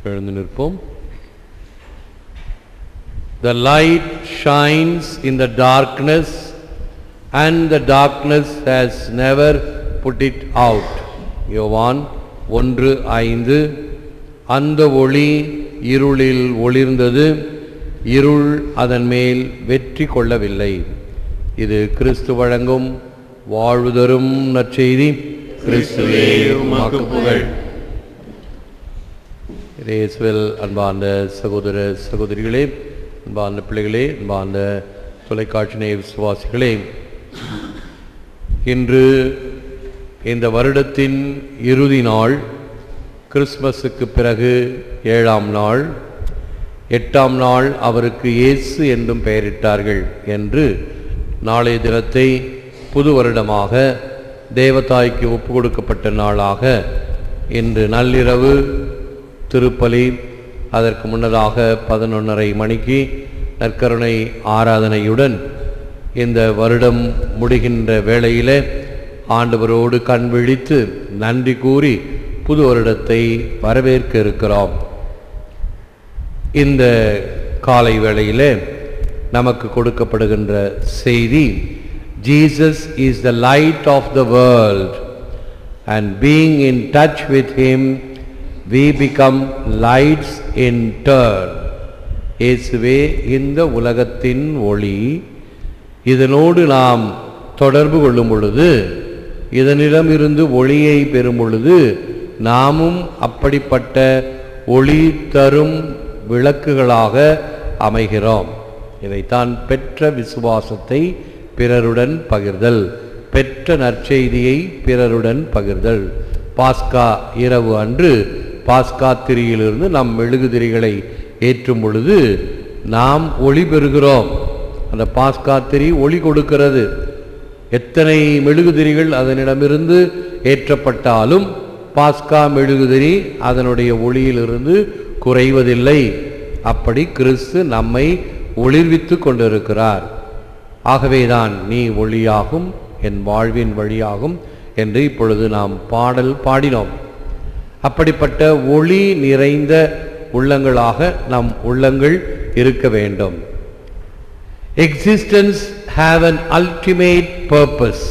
எழுந்து நிற்போம். The light shines in the darkness and the darkness has never put it out. யோவான் 1:5. அந்த ஒளி இருளில் ஒளிர்ந்தது, இருள் அதன் மேல் வெற்றி கொள்ளவில்லை. இது கிறிஸ்து வழங்கும் வாழ்வு தரும் நற்செய்தி. கிறிஸ்துவே உமக்கு புகழ். இயேசுவில் அன்பார்ந்த சகோதர சகோதரிகளே, அன்பார்ந்த பிள்ளைகளே, அன்பார்ந்த தொலைக்காட்சி நேய விசுவாசிகளே, இன்று இந்த வருடத்தின் இறுதி நாள், கிறிஸ்மஸுக்கு பிறகு 7ஆம் நாள். 8ஆம் நாள் அவருக்கு இயேசு என்றும் பெயரிட்டார்கள் என்று நாளைய தினத்தை புது வருடமாக தேவதாய்க்கு ஒப்பு கொடுக்கப்பட்ட நாளாக இன்று நள்ளிரவு திருப்பலி, அதற்கு முன்னதாக 11:30 மணிக்கு நற்கருணை ஆராதனையுடன் இந்த வருடம் முடிகின்ற வேளையிலே ஆண்டவரோடு கண் விழித்து நன்றி கூறி புது வருடத்தை வரவேற்க இருக்கிறோம். இந்த காலை வேளையிலே நமக்கு கொடுக்கப்படுகின்ற செய்தி, Jesus is the light of the world and being in touch with him we become lights in turn. இயேசுவே இந்த உலகத்தின் ஒளி. இதனோடு நாம் தொடர்பு கொள்ளும் பொழுது, இதனிடமிருந்து ஒளியை பெறும் பொழுது நாமும் அப்படிப்பட்ட ஒளி தரும் விளக்குகளாக அமைகிறோம். இதைத்தான் பெற்ற விசுவாசத்தை பிறருடன் பகிர்தல், பெற்ற நற்செய்தியை பிறருடன் பகிர்தல். பாஸ்கா இரவு அன்று பாஸ்கா திரியிலிருந்து நம் மெழுகுதிரிகளை ஏற்றும் பொழுது நாம் ஒளி பெறுகிறோம். அந்த பாஸ்கா திரி ஒளி கொடுக்கிறது. எத்தனை மெழுகுதிரிகள் அதனிடமிருந்து ஏற்றப்பட்டாலும் பாஸ்கா மெழுகுதிரி அதனுடைய ஒளியிலிருந்து குறைவதில்லை. அப்படி கிறிஸ்து நம்மை ஒளிர்வித்து கொண்டிருக்கிறார். ஆகவேதான் நீ ஒளியாகும், என் வாழ்வின் வழியாகும் என்று இப்பொழுது நாம் பாடல் பாடினோம். அப்படிப்பட்ட ஒளி நிறைந்த உள்ளங்களாக நம் உள்ளங்கள் இருக்க வேண்டும். Existence have an ultimate purpose.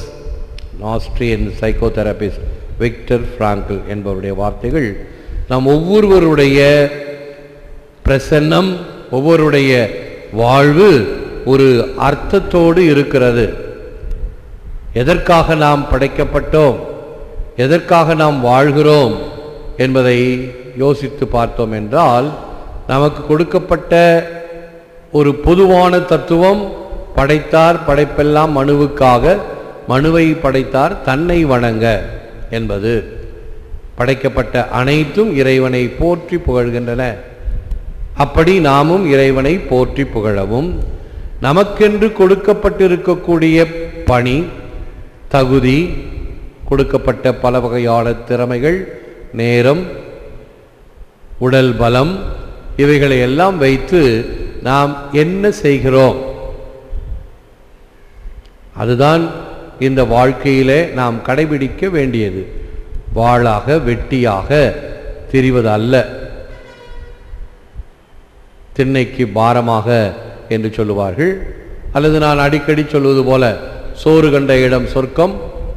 Austrian psychotherapist Victor Frankl என்பவருடைய வார்த்தைகள். நாம் ஒவ்வொருவருடைய பிரசன்னம், ஒவ்வொருடைய வாழ்வு ஒரு அர்த்தத்தோடு இருக்கிறது. எதற்காக நாம் படைக்கப்பட்டோம், எதற்காக நாம் வாழ்கிறோம் என்பதை யோசித்து பார்த்தோம் என்றால், நமக்கு கொடுக்கப்பட்ட ஒரு பொதுவான தத்துவம், படைத்தார் படைப்பெல்லாம் மனுவுக்காக, மனுவை படைத்தார் தன்னை வணங்க என்பது. படைக்கப்பட்ட அனைத்தும் இறைவனை போற்றி புகழ்கின்றன. அப்படி நாமும் இறைவனை போற்றி புகழவும், நமக்கென்று கொடுக்கப்பட்டிருக்கக்கூடிய பணி, தகுதி, கொடுக்கப்பட்ட பல வகையான திறமைகள், நேரம், உடல் பலம், இவைகளை எல்லாம் வைத்து நாம் என்ன செய்கிறோம், அதுதான் இந்த வாழ்க்கையிலே நாம் கடைபிடிக்க வேண்டியது. வாளாக வெட்டியாக திரிவது அல்ல. திண்ணைக்கு பாரமாக என்று சொல்லுவார்கள். அல்லது நான் அடிக்கடி சொல்வது போல, சோறு கண்ட இடம் சொர்க்கம்,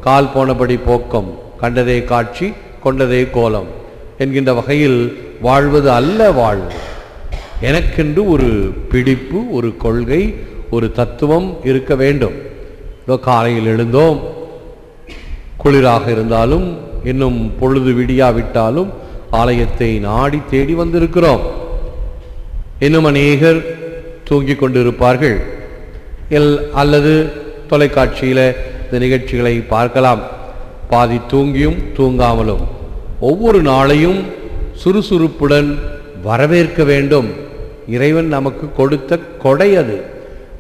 கால் போனபடி போக்கம், கண்டதே காட்சி கொண்டதே கோலம் என்கின்ற வகையில் வாழ்வது அல்ல வாழ்வு. எனக்கென்று ஒரு பிடிப்பு, ஒரு கொள்கை, ஒரு தத்துவம் இருக்க வேண்டும். காலையில் எழுந்தோம், குளிராக இருந்தாலும் இன்னும் பொழுது விடியாவிட்டாலும் ஆலயத்தை நாடி தேடி வந்திருக்கிறோம். இன்னும் அநேகர் தூங்கிக் கொண்டிருப்பார்கள், அல்லது தொலைக்காட்சியில் இந்த நிகழ்ச்சிகளை பார்க்கலாம். பாதி தூங்கியும் தூங்காமலும் ஒவ்வொரு நாளையும் சுறுசுறுப்புடன் வரவேற்க வேண்டும். இறைவன் நமக்கு கொடுத்த கொடை அது.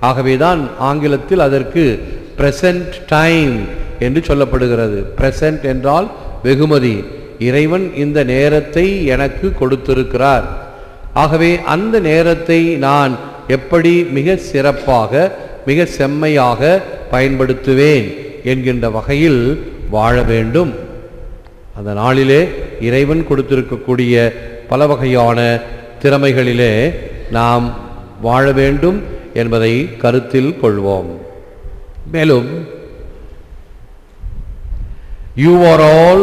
ஆகவேதான் ஆங்கிலத்தில் அதற்கு பிரசன்ட் டைம் என்று சொல்லப்படுகிறது. பிரசன்ட் என்றால் வெகுமதி. இறைவன் இந்த நேரத்தை எனக்கு கொடுத்திருக்கிறார். ஆகவே அந்த நேரத்தை நான் எப்படி மிக சிறப்பாக, மிக செம்மையாக பயன்படுத்துவேன் என்கின்ற வகையில் வாழ வேண்டும். அந்த நாளிலே இறைவன் கொடுத்திருக்கக்கூடிய பல வகையான திறமைகளிலே நாம் வாழ வேண்டும் என்பதை கருத்தில் கொள்வோம். மேலும் you are all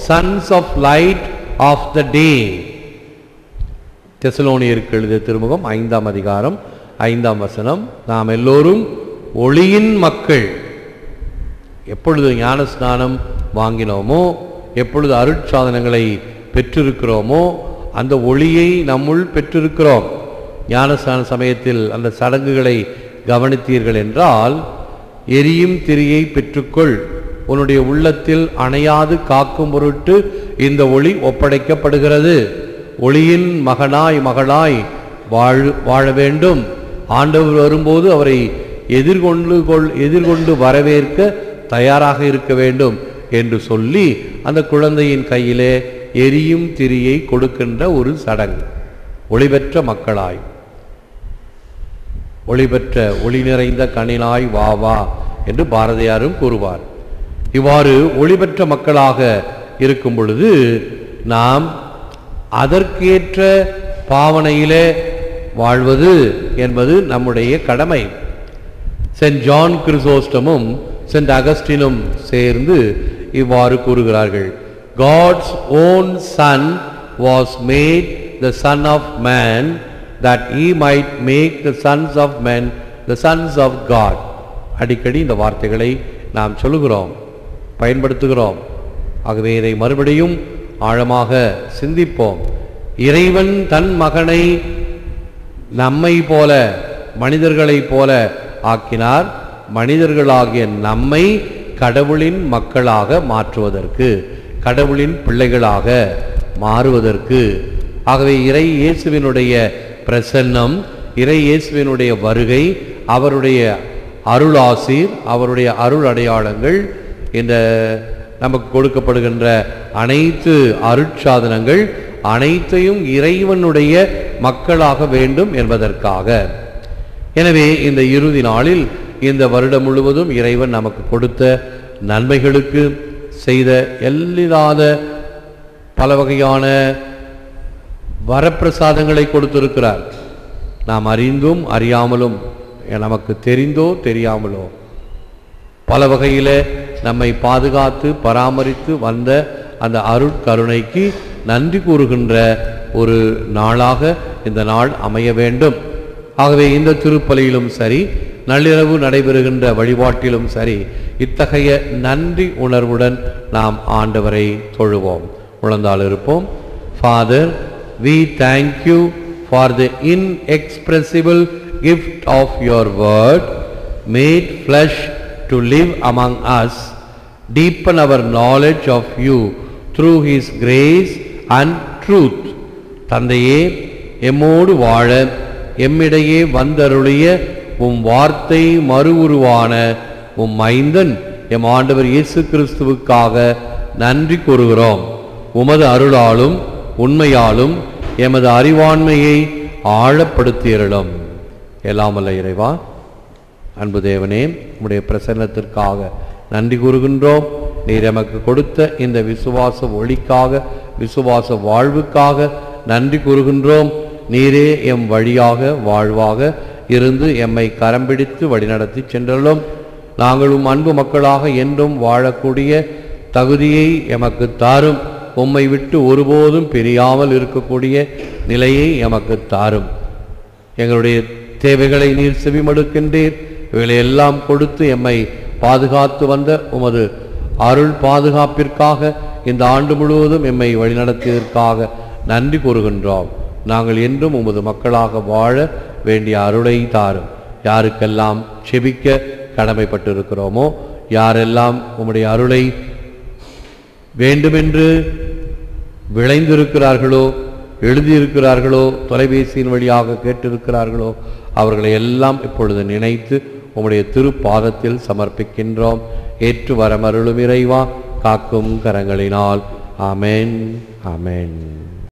sons of light of the day. தெசலோனியருக்கு எழுதிய திருமுகம் 5ஆம் அதிகாரம் 5ஆம் வசனம். நாம் எல்லோரும் ஒளியின் மக்கள். எப்பொழுது ஞான ஸ்நானம் வாங்கினோமோ, எப்பொழுது அருட்சாதனங்களை பெற்றிருக்கிறோமோ, அந்த ஒளியை நம்முள் பெற்றிருக்கிறோம். ஞானஸ்நான சமயத்தில் அந்த சடங்குகளை கவனித்தீர்கள் என்றால், எரியும் திரியை பெற்றுக்கொள், உன்னுடைய உள்ளத்தில் அணையாது காக்கும் பொருட்டு இந்த ஒளி ஒப்படைக்கப்படுகிறது. ஒளியின் மகனாய் மகளாய் வாழ வேண்டும். ஆண்டவர் வரும்போது அவரை எதிர்கொண்டு வரவேற்க தயாராக இருக்க வேண்டும் என்று சொல்லி அந்த குழந்தையின் கையிலே எரியும் திரியை கொடுக்கின்ற ஒரு சடங்கு. ஒளிபெற்ற மக்களாய், ஒளிபெற்ற ஒளி நிறைந்த கண்ணினாய் வா வா என்று பாரதியாரும் கூறுவார். இவ்வாறு ஒளிபெற்ற மக்களாக இருக்கும் பொழுது நாம் அதற்கேற்ற பாவனையிலே வாழ்வது என்பது நம்முடைய கடமை. சென்ட் ஜான் கிறிசோஸ்டமும் சென்ட் அகஸ்டினும் சேர்ந்து இவ்வாறு கூறுகிறார்கள். God's own son was made the son of man that he might make the sons of men the sons of God. அடிக்கடி இந்த வார்த்தைகளை நாம் சொல்லுகிறோம், பயன்படுத்துகிறோம். ஆகவே இதை மறுபடியும் ஆழமாக சிந்திப்போம். இறைவன் தன் மகனை நம்மை போல, மனிதர்களைப் போல ஆக்கினார். மனிதர்களாகிய நம்மை கடவுளின் மக்களாக மாற்றுவதற்கு, கடவுளின் பிள்ளைகளாக மாறுவதற்கு. ஆகவே இறை இயேசுவினுடைய பிரசன்னம், இறை இயேசுவினுடைய வருகை, அவருடைய அருளாசீர், அவருடைய அருள் அடையாளங்கள், இந்த நமக்கு கொடுக்கப்படுகின்ற அனைத்து அருட்சாதனங்கள் அனைத்தையும் இறைவனுடைய மக்களாக வேண்டும் என்பதற்காக. எனவே இந்த இறுதி நாளில், இந்த வருடம் முழுவதும் இறைவன் நமக்கு கொடுத்த நன்மைகளுக்கு, செய்த எல்லில்லாத பல வகையான வரப்பிரசாதங்களை கொடுத்திருக்கிறார். நாம் அறிந்தும் அறியாமலும், நமக்கு தெரிந்தோ தெரியாமலோ பல வகையில் நம்மை பாதுகாத்து பராமரித்து வந்த அந்த அருட்கருணைக்கு நன்றி கூறுகின்ற ஒரு நாளாக இந்த நாள் அமைய வேண்டும். ஆகவே இந்த திருப்பலியிலும் சரி, நள்ளிரவு நடைபெறுகின்ற வழிபாட்டிலும் சரி, இத்தகைய நன்றி உணர்வுடன் நாம் ஆண்டவரை தொழுவோம். முழந்தாள் இருப்போம். Father, we thank you for the inexpressible gift of your word made flesh to live among us. Deepen our knowledge of you through his grace and truth. தந்தையே, எம்மோடு வாழ எம்மிடையே வந்தருளிய உம் வார்த்தை மறு உருவான உம் மைந்தன் எம் ஆண்டவர் இயேசு கிறிஸ்துவுக்காக நன்றி கூறுகிறோம். உமது அருளாலும் உண்மையாலும் எமது அறிவாண்மையை ஆழப்படுத்தியருளும். எல்லாம் வல்ல இறைவா, அன்பு தேவனே, உம்முடைய பிரசன்னத்திற்காக நன்றி கூறுகின்றோம். நீர் எமக்கு கொடுத்த இந்த விசுவாச ஒளிக்காக, விசுவாச வாழ்வுக்காக நன்றி கூறுகின்றோம். நீரே எம் வழியாக வாழ்வாக இருந்து எம்மை கரம் பிடித்து வழிநடத்தி சென்றலும். நாங்களும் அன்பு மக்களாக என்றும் வாழக்கூடிய தகுதியை எமக்கு தாரும். உம்மை விட்டு ஒருபோதும் பிரியாமல் இருக்கக்கூடிய நிலையை எமக்கு தாரும். எங்களுடைய தேவைகளை நீர் செவிமடுக்கின்றீர். இவைகளை எல்லாம் கொடுத்து எம்மை பாதுகாத்து வந்த உமது அருள் பாதுகாப்பிற்காக, இந்த ஆண்டு முழுவதும் எம்மை வழிநடத்தியதற்காக நன்றி கூறுகின்றோம். நாங்கள் என்றும் உமது மக்களாக வாழ வேண்டிய அருளை தாரும். யாருக்கெல்லாம் செபிக்க கடமைப்பட்டிருக்கிறோமோ, யாரெல்லாம் உம்முடைய அருளை வேண்டுமென்று விளைந்திருக்கிறார்களோ, எழுதியிருக்கிறார்களோ, தொலைபேசியின் வழியாக கேட்டிருக்கிறார்களோ, அவர்களை எல்லாம் இப்பொழுது நினைத்து உம்முடைய திருப்பாதத்தில் சமர்ப்பிக்கின்றோம். ஏற்று வரமருளும் இறைவா, காக்கும் கரங்களினால். ஆமென், ஆமென்.